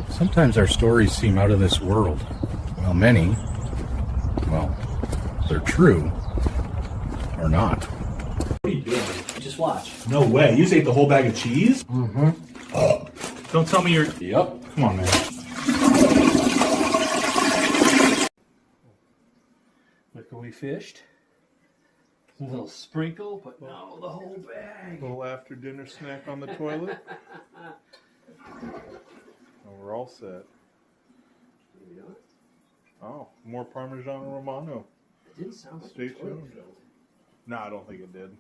Sometimes our stories seem out of this world. Well, many, well, they're true or not. What are you doing? Just watch. No way. You just ate the whole bag of cheese? Mm-hmm. Don't tell me you're... Yep. Come on, man. Look what we fished. A little sprinkle, but no, the whole bag. A little after dinner snack on the toilet. And we're all set. Oh, more Parmesan Romano. It didn't sound like Stay a toilet tuned. filled. No, I don't think it did.